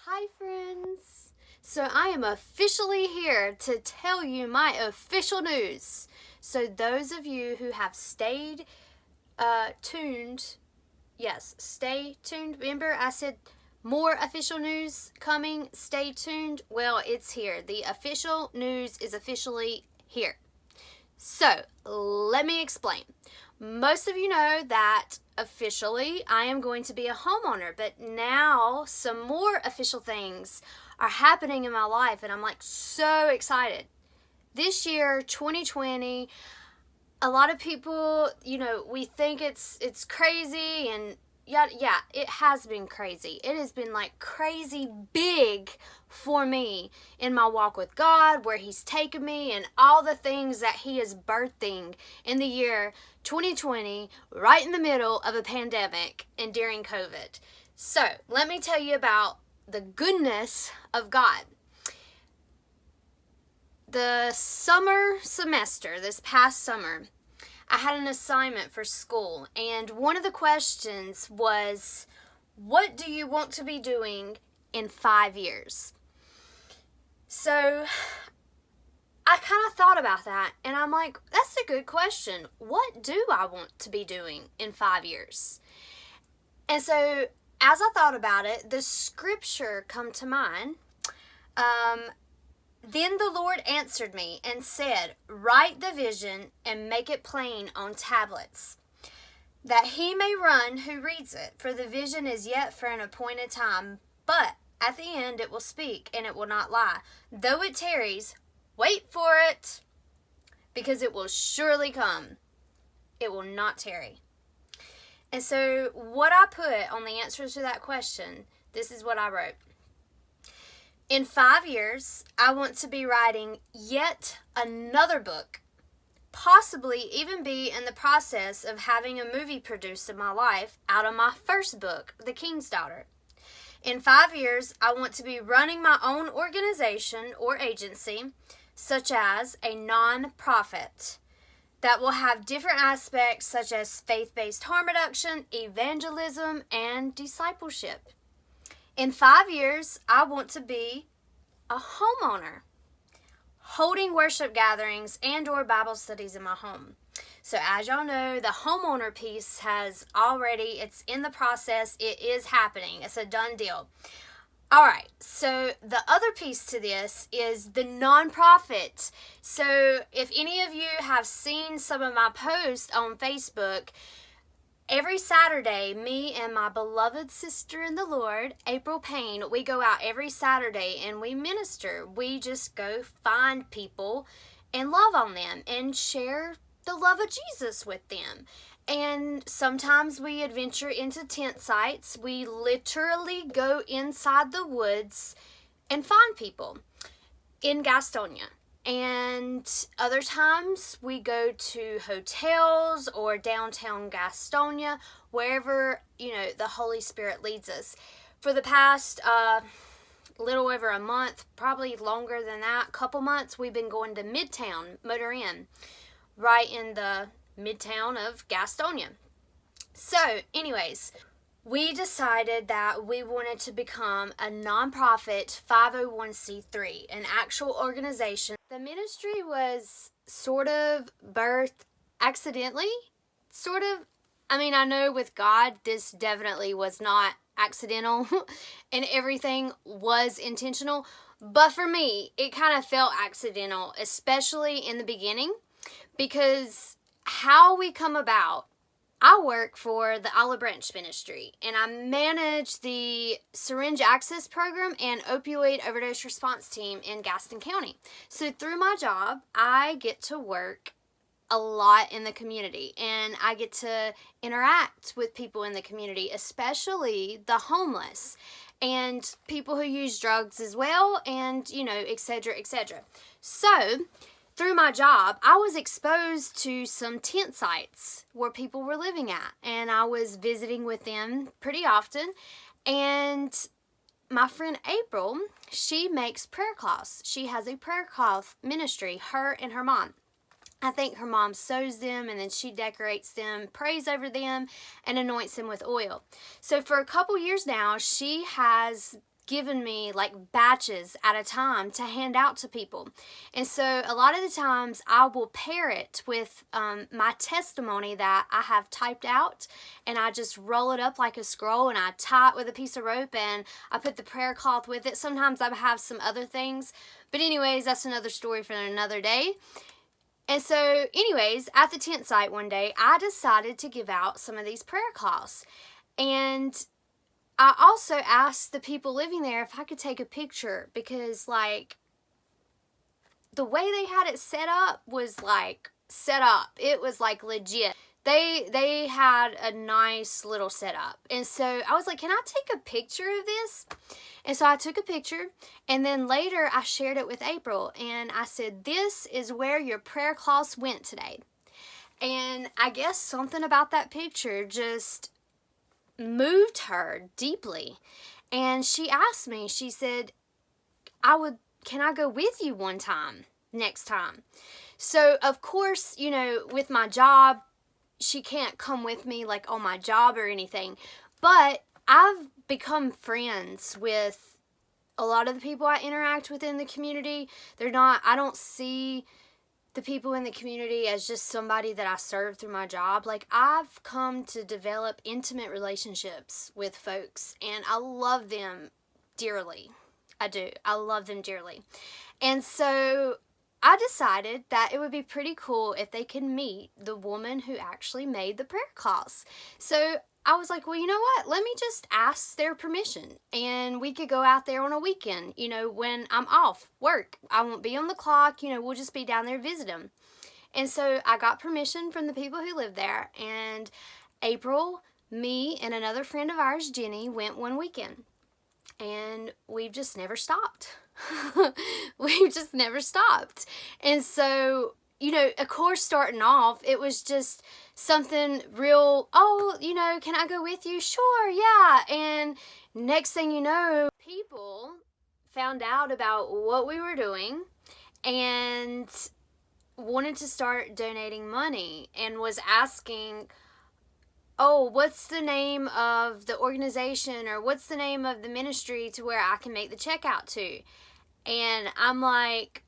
Hi friends! So I am officially here to tell you my official news. So those of you who have stayed tuned, yes, stay tuned. Remember I said more official news coming, stay tuned. Well, it's here. The official news is officially here. So let me explain. Most of you know that officially I am going to be a homeowner, but now some more official things are happening in my life and I'm like so excited. This year, 2020, a lot of people, we think it's crazy and yeah, it has been crazy. It has been like crazy big for me in my walk with God, where He's taken me and all the things that He is birthing in the year 2020, right in the middle of a pandemic and during COVID. So, let me tell you about the goodness of God. The summer semester, this past summer, I had an assignment for school, and one of the questions was, what do you want to be doing in 5 years? So I kind of thought about that, and I'm like, that's a good question. What do I want to be doing in 5 years? And so as I thought about it, the scripture come to mind. Then the Lord answered me and said, write the vision and make it plain on tablets, that he may run who reads it. For the vision is yet for an appointed time, but at the end it will speak and it will not lie. Though it tarries, wait for it, because it will surely come. It will not tarry. And so what I put on the answers to that question, this is what I wrote. In 5 years, I want to be writing yet another book, possibly even be in the process of having a movie produced in my life out of my first book, The King's Daughter. In 5 years, I want to be running my own organization or agency, such as a non-profit, that will have different aspects such as faith-based harm reduction, evangelism, and discipleship. In 5 years, I want to be a homeowner, holding worship gatherings and or Bible studies in my home. So as y'all know, the homeowner piece it's in the process. It is happening. It's a done deal. All right, so the other piece to this is the nonprofit. So if any of you have seen some of my posts on Facebook, every Saturday, me and my beloved sister in the Lord, April Payne, we go out every Saturday and we minister. We just go find people and love on them and share the love of Jesus with them. And sometimes we adventure into tent sites. We literally go inside the woods and find people in Gastonia. And other times we go to hotels or downtown Gastonia, wherever, the Holy Spirit leads us. For the past little over a month, probably longer than that, couple months, we've been going to Midtown, Motor Inn, right in the midtown of Gastonia. So, anyways, we decided that we wanted to become a nonprofit 501c3, an actual organization. The ministry was sort of birthed accidentally, I know with God, this definitely was not accidental and everything was intentional. But for me, it kind of felt accidental, especially in the beginning, because how we come about, I work for the Olive Branch Ministry, and I manage the Syringe Access Program and Opioid Overdose Response Team in Gaston County. So through my job, I get to work a lot in the community, and I get to interact with people in the community, especially the homeless and people who use drugs as well, and, et cetera, et cetera. So through my job, I was exposed to some tent sites where people were living at, and I was visiting with them pretty often. And my friend April, she makes prayer cloths. She has a prayer cloth ministry, her and her mom. I think her mom sews them, and then she decorates them, prays over them, and anoints them with oil. So for a couple years now, she has given me like batches at a time to hand out to people. And so a lot of the times I will pair it with my testimony that I have typed out, and I just roll it up like a scroll and I tie it with a piece of rope and I put the prayer cloth with it. Sometimes I have some other things, but anyways, that's another story for another day. And so anyways, at the tent site one day, I decided to give out some of these prayer cloths. And I also asked the people living there if I could take a picture, because like the way they had it set up was like set up. It was like legit. They had a nice little setup. And so I was like, can I take a picture of this? And so I took a picture, and then later I shared it with April, and I said, this is where your prayer cloths went today. And I guess something about that picture just moved her deeply. And she asked me, she said, can I go with you one time, next time? So of course, you know, with my job, she can't come with me like on my job or anything, but I've become friends with a lot of the people I interact with in the community. I don't see the people in the community as just somebody that I serve through my job. Like, I've come to develop intimate relationships with folks, and I love them dearly. I do. I love them dearly. And so I decided that it would be pretty cool if they could meet the woman who actually made the prayer cloths. So I was like, well, you know what? Let me just ask their permission, and we could go out there on a weekend, you know, when I'm off work. I won't be on the clock, you know, we'll just be down there visit them. And so I got permission from the people who live there, and April, me, and another friend of ours, Jenny, went one weekend, and we've just never stopped. We've just never stopped. And so, you know, of course, starting off, it was just something real, oh, you know, can I go with you? Sure, yeah. And next thing you know, people found out about what we were doing and wanted to start donating money, and was asking, oh, what's the name of the organization, or what's the name of the ministry to where I can make the check out to? And I'm like,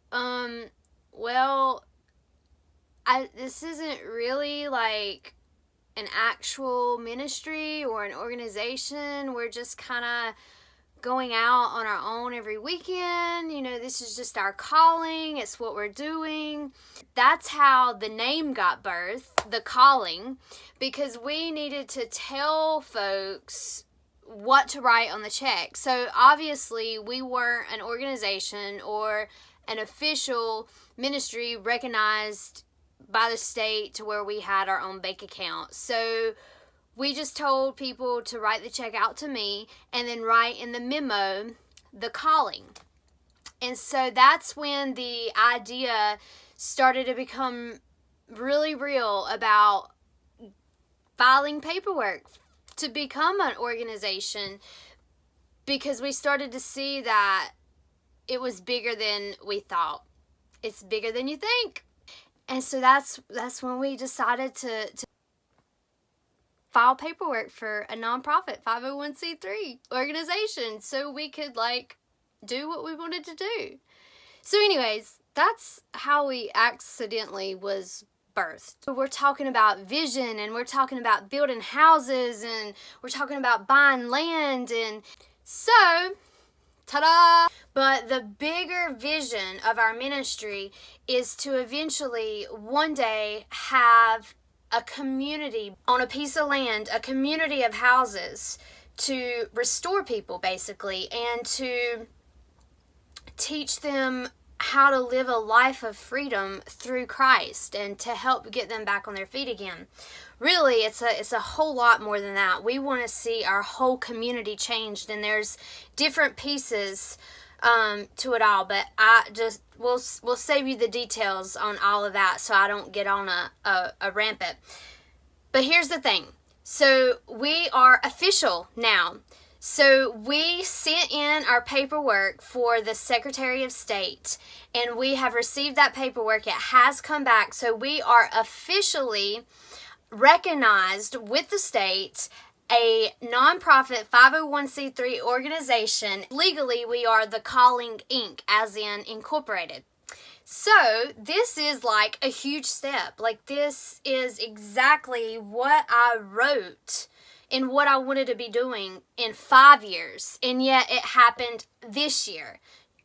well, this isn't really like an actual ministry or an organization. We're just kind of going out on our own every weekend. You know, this is just our calling. It's what we're doing. That's how the name got birthed, the calling, because we needed to tell folks what to write on the check. So obviously we weren't an organization or an official ministry recognized by the state to where we had our own bank account. So we just told people to write the check out to me and then write in the memo the calling. And so that's when the idea started to become really real about filing paperwork to become an organization, because we started to see that it was bigger than we thought. It's bigger than you think. And so that's when we decided to file paperwork for a nonprofit 501c3 organization, so we could like do what we wanted to do. So anyways, that's how we accidentally was birthed. So we're talking about vision, and we're talking about building houses, and we're talking about buying land, and so ta-da! But the bigger vision of our ministry is to eventually one day have a community on a piece of land, a community of houses, to restore people basically, and to teach them how to live a life of freedom through Christ, and to help get them back on their feet again. Really, it's a whole lot more than that. We want to see our whole community changed, and there's different pieces to it all, but we'll save you the details on all of that so I don't get on a rampant. But here's the thing. So we are official now. So we sent in our paperwork for the Secretary of State, and we have received that paperwork. It has come back. So we are officially recognized with the state a nonprofit 501c3 organization. Legally, we are the Calling Inc., as in incorporated. So this is like a huge step. Like, this is exactly what I wrote and what I wanted to be doing in 5 years. And yet it happened this year.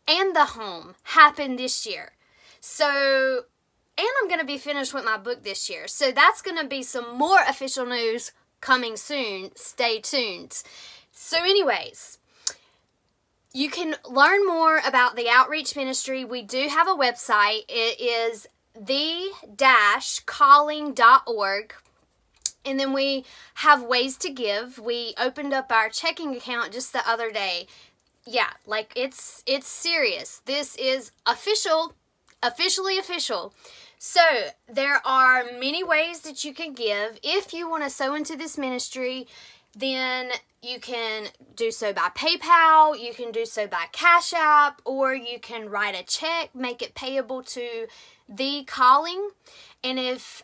And the home happened this year. So, and I'm going to be finished with my book this year. So that's going to be some more official news coming soon. Stay tuned. So anyways, you can learn more about the outreach ministry. We do have a website. It is the-calling.org. And then we have ways to give. We opened up our checking account just the other day. Yeah, like it's serious. This is officially official. So there are many ways that you can give. If you want to sow into this ministry, then you can do so by PayPal, you can do so by CashApp, or you can write a check, make it payable to The Calling. And if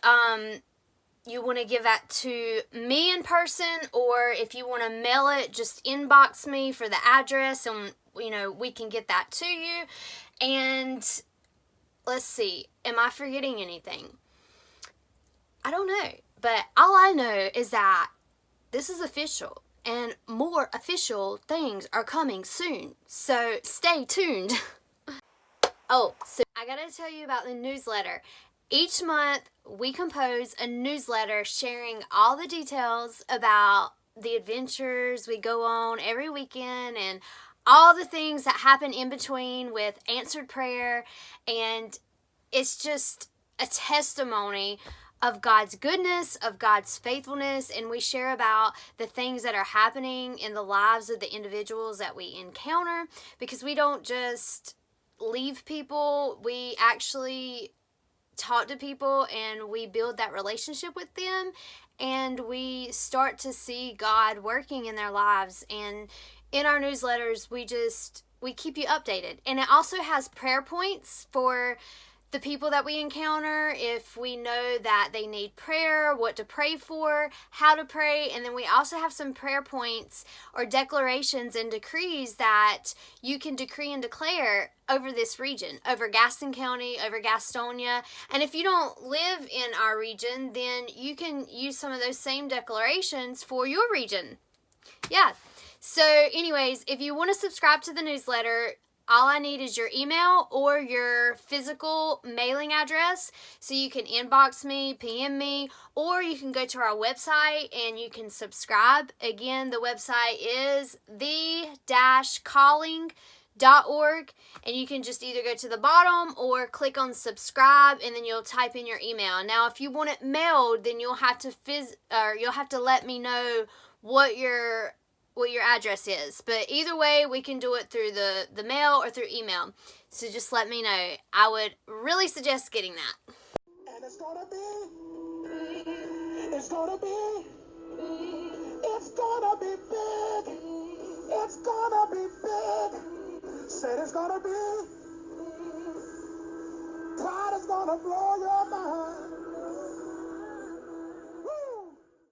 you want to give that to me in person, or if you want to mail it, just inbox me for the address and, we can get that to you. And let's see, am I forgetting anything? I don't know, but all I know is that this is official and more official things are coming soon. So stay tuned. Oh, so I gotta tell you about the newsletter. Each month, we compose a newsletter sharing all the details about the adventures we go on every weekend and all the things that happen in between with answered prayer. And it's just a testimony of God's goodness, of God's faithfulness, and we share about the things that are happening in the lives of the individuals that we encounter, because we don't just leave people, we actually talk to people and we build that relationship with them, and we start to see God working in their lives. And in our newsletters, we keep you updated. And it also has prayer points for the people that we encounter, if we know that they need prayer, what to pray for, how to pray. And then we also have some prayer points or declarations and decrees that you can decree and declare over this region, over Gaston County, over Gastonia. And if you don't live in our region, then you can use some of those same declarations for your region. Yeah. So anyways, if you want to subscribe to the newsletter, all I need is your email or your physical mailing address, so you can inbox me, PM me, or you can go to our website and you can subscribe. Again, the website is the-calling.org, and you can just either go to the bottom or click on subscribe, and then you'll type in your email. Now, if you want it mailed, then you'll have to let me know what your address is. But either way, we can do it through the mail or through email. So just let me know. I would really suggest getting that. And it's gonna be big. It's gonna be big. It's gonna be big. Said it's gonna be. God is gonna blow your mind.